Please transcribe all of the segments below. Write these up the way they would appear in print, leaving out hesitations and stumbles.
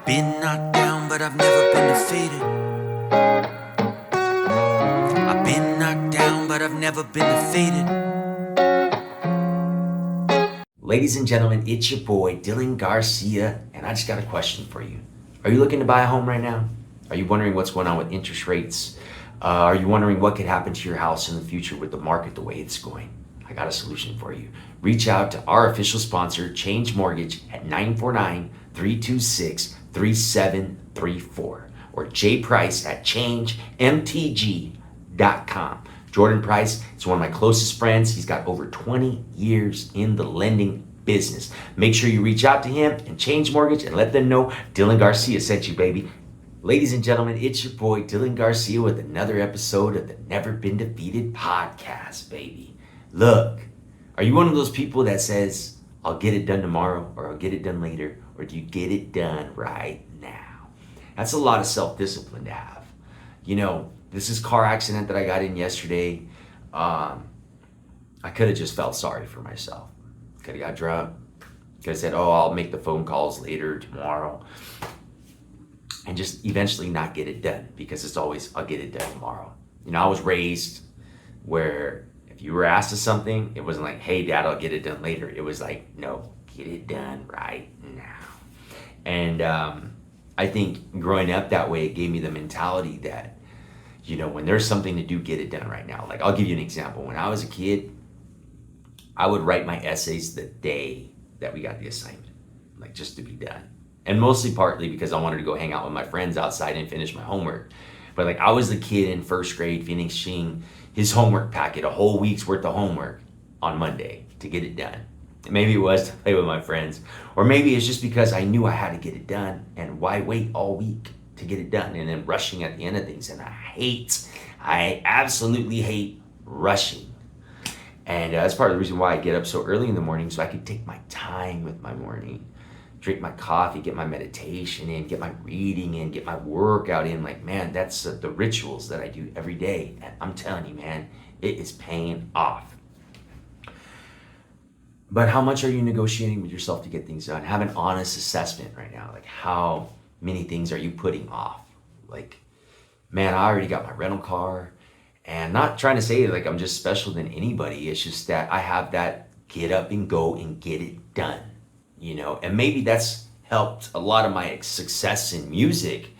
Been knocked down, but I've never been defeated. I've been knocked down, but I've never been defeated. Ladies and gentlemen, it's your boy, Dylan Garcia, and I just got a question for you. Are you looking to buy a home right now? Are you wondering what's going on with interest rates? Are you wondering what could happen to your house in the future with the market the way it's going? I got a solution for you. Reach out to our official sponsor, Change Mortgage, at 949-326-3734 or J Price at changemtg.com. Jordan Price is one of my closest friends. He's got over 20 years in the lending business. Make sure you reach out to him and Change Mortgage and let them know Dylan Garcia sent you, baby. Ladies and gentlemen, it's your boy Dylan Garcia with another episode of the Never Been Defeated podcast, baby. Look, are you one of those people that says, I'll get it done tomorrow or I'll get it done later, or do you get it done right now? That's a lot of self-discipline to have. You know, this is car accident that I got in yesterday. I could have just felt sorry for myself. Could have got drunk. Could have said, oh, I'll make the phone calls later tomorrow. And just eventually not get it done, because it's always, I'll get it done tomorrow. You know, I was raised where if you were asked of something, it wasn't like, hey, Dad, I'll get it done later. It was like, no, get it done right now. And I think growing up that way, it gave me the mentality that, you know, when there's something to do, get it done right now. Like, I'll give you an example. When I was a kid, I would write my essays the day that we got the assignment, like just to be done. And mostly partly because I wanted to go hang out with my friends outside and finish my homework. But like, I was the kid in first grade finishing his homework packet, a whole week's worth of homework on Monday to get it done. And maybe it was to play with my friends, or maybe it's just because I knew I had to get it done, and why wait all week to get it done and then rushing at the end of things. And I absolutely hate rushing. And that's part of the reason why I get up so early in the morning, so I can take my time with my morning, drink my coffee, get my meditation in, get my reading in, get my workout in. Like, man, that's the rituals that I do every day. And I'm telling you, man, it is paying off. But how much are you negotiating with yourself to get things done? Have an honest assessment right now. Like, how many things are you putting off? Like, man, I already got my rental car, and not trying to say like I'm just special than anybody. It's just that I have that get up and go and get it done, you know? And maybe that's helped a lot of my success in music,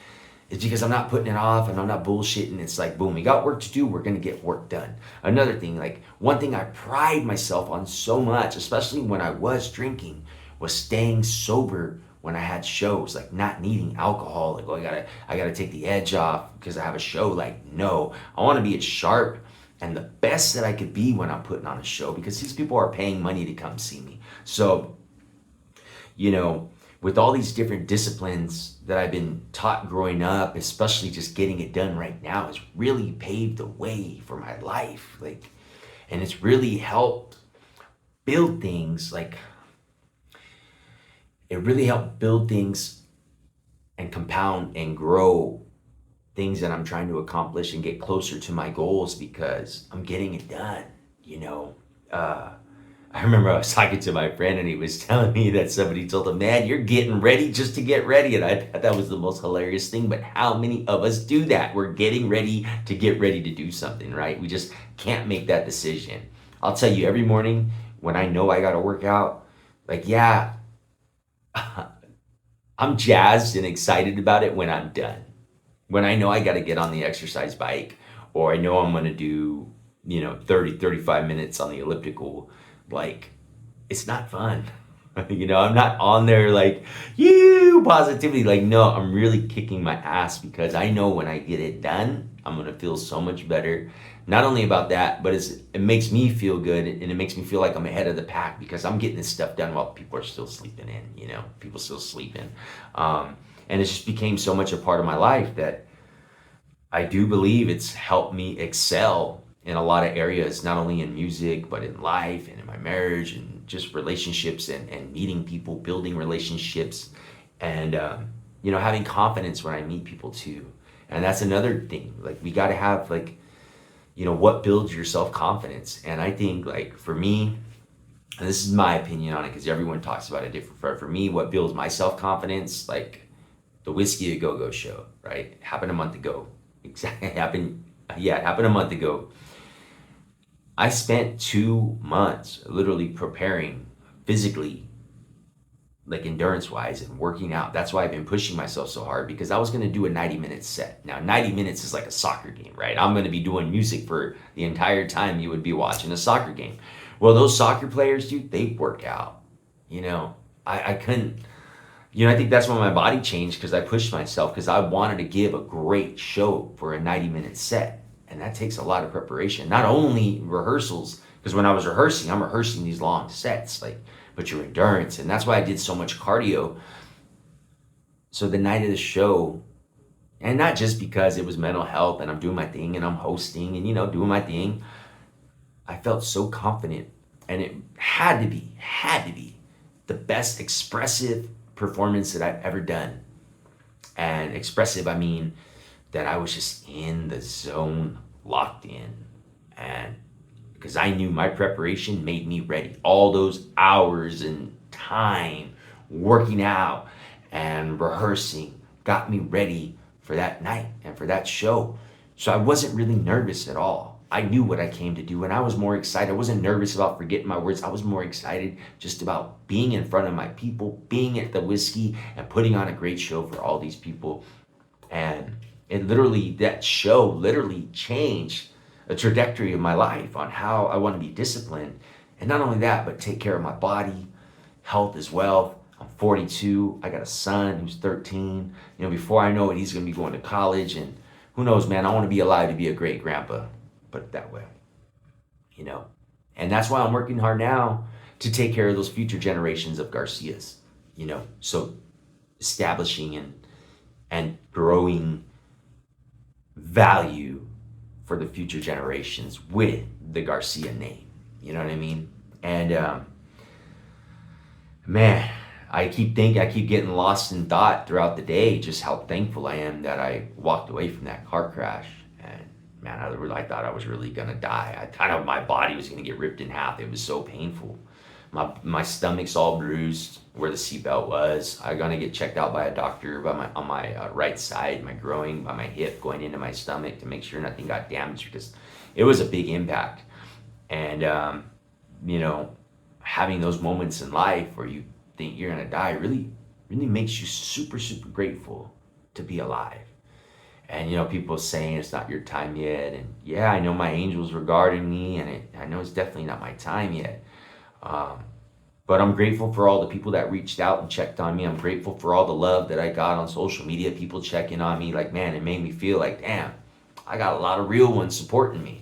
is because I'm not putting it off and I'm not bullshitting. It's like, boom, we got work to do. We're going to get work done. Another thing, like one thing I pride myself on so much, especially when I was drinking, was staying sober when I had shows, like not needing alcohol. Like, oh, I gotta take the edge off because I have a show. Like, no, I want to be as sharp and the best that I could be when I'm putting on a show, because these people are paying money to come see me. So, you know, with all these different disciplines that I've been taught growing up, especially just getting it done right now, has really paved the way for my life. Like, and it's really helped build things. Like, it really helped build things and compound and grow things that I'm trying to accomplish and get closer to my goals, because I'm getting it done, you know. I remember I was talking to my friend and he was telling me that somebody told him, man, you're getting ready just to get ready. And I thought that was the most hilarious thing. But how many of us do that? We're getting ready to get ready to do something, right? We just can't make that decision. I'll tell you, every morning when I know I got to work out, like, yeah, I'm jazzed and excited about it when I'm done. When I know I got to get on the exercise bike, or I know I'm going to do, 35 minutes on the elliptical, like, it's not fun. I'm not on there like, you positivity. Like, no, I'm really kicking my ass, because I know when I get it done, I'm going to feel so much better. Not only about that, but it makes me feel good, and it makes me feel like I'm ahead of the pack, because I'm getting this stuff done while people are still sleeping in, people still sleeping. And it just became so much a part of my life that I do believe it's helped me excel in a lot of areas, not only in music, but in life and in my marriage and just relationships and meeting people, building relationships, and, having confidence when I meet people too. And that's another thing. Like, we got to have, like, what builds your self-confidence. And I think, like, for me, and this is my opinion on it, because everyone talks about it different. For me, what builds my self-confidence, like, the Whiskey A Go Go show, right? It happened a month ago. Exactly, it happened a month ago. I spent 2 months literally preparing physically, like endurance wise and working out. That's why I've been pushing myself so hard, because I was going to do a 90-minute set. Now 90 minutes is like a soccer game, right? I'm going to be doing music for the entire time you would be watching a soccer game. Well, those soccer players, dude, they work out. I couldn't, I think that's when my body changed, because I pushed myself, because I wanted to give a great show for a 90-minute set. And that takes a lot of preparation, not only rehearsals, because when I was rehearsing, I'm rehearsing these long sets, but your endurance. And that's why I did so much cardio. So the night of the show, and not just because it was mental health and I'm doing my thing and I'm hosting and, doing my thing, I felt so confident. And it had to be the best expressive performance that I've ever done. And expressive, I mean that I was just in the zone, locked in. And because I knew my preparation made me ready. All those hours and time working out and rehearsing got me ready for that night and for that show. So I wasn't really nervous at all. I knew what I came to do, and I was more excited. I wasn't nervous about forgetting my words. I was more excited just about being in front of my people, being at the Whiskey, and putting on a great show for all these people. And that show literally changed a trajectory of my life on how I want to be disciplined. And not only that, but take care of my body, health as well. I'm 42. I got a son who's 13. Before I know it, he's going to be going to college. And who knows, man, I want to be alive to be a great grandpa. Put it that way. And that's why I'm working hard now to take care of those future generations of Garcias. So establishing and growing value for the future generations with the Garcia name. You know what I mean? And man, I keep getting lost in thought throughout the day, just how thankful I am that I walked away from that car crash. And man, I thought I was really gonna die. I thought my body was gonna get ripped in half. It was so painful. My stomach's all bruised where the seatbelt was. I'm gonna get checked out by a doctor on my right side, my groin, by my hip, going into my stomach to make sure nothing got damaged, because it was a big impact. And having those moments in life where you think you're gonna die really makes you super, super grateful to be alive. And people saying it's not your time yet, and yeah, I know my angels were guarding me, and I know it's definitely not my time yet. But I'm grateful for all the people that reached out and checked on me. I'm grateful for all the love that I got on social media, people checking on me. Like, man, it made me feel like, damn, I got a lot of real ones supporting me.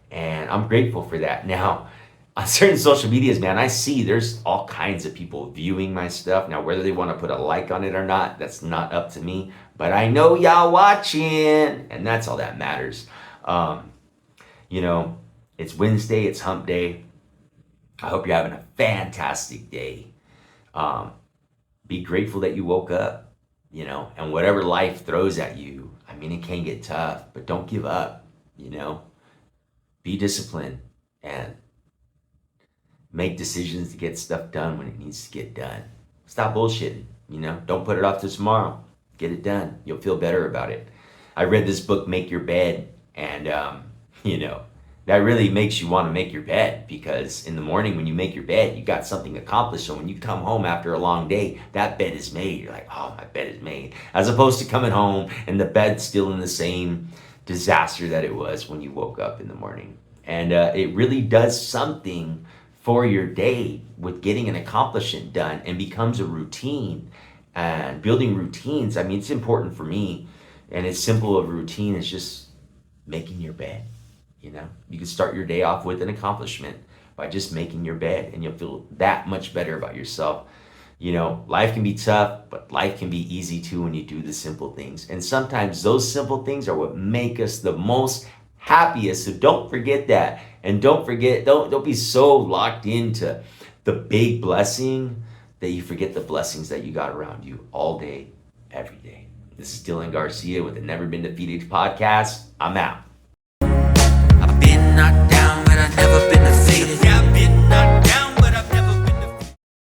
And I'm grateful for that. Now, on certain social medias, man, I see there's all kinds of people viewing my stuff. Now, whether they want to put a like on it or not, that's not up to me. But I know y'all watching, and that's all that matters. It's Wednesday, it's hump day. I hope you're having a fantastic day. Be grateful that you woke up, and whatever life throws at you, it can get tough, but don't give up, Be disciplined and make decisions to get stuff done when it needs to get done. Stop bullshitting, don't put it off to tomorrow. Get it done. You'll feel better about it. I read this book, Make Your Bed, and, that really makes you want to make your bed, because in the morning when you make your bed, you got something accomplished. So when you come home after a long day, that bed is made. You're like, oh, my bed is made. As opposed to coming home and the bed's still in the same disaster that it was when you woke up in the morning. And it really does something for your day with getting an accomplishment done, and becomes a routine. And building routines, it's important for me. And it's simple of routine is just making your bed. You can start your day off with an accomplishment by just making your bed, and you'll feel that much better about yourself. Life can be tough, but life can be easy too when you do the simple things. And sometimes those simple things are what make us the most happiest. So don't forget that. And don't be so locked into the big blessing that you forget the blessings that you got around you all day, every day. This is Dylan Garcia with the Never Been Defeated podcast. I'm out. I've been knocked down, but I've never been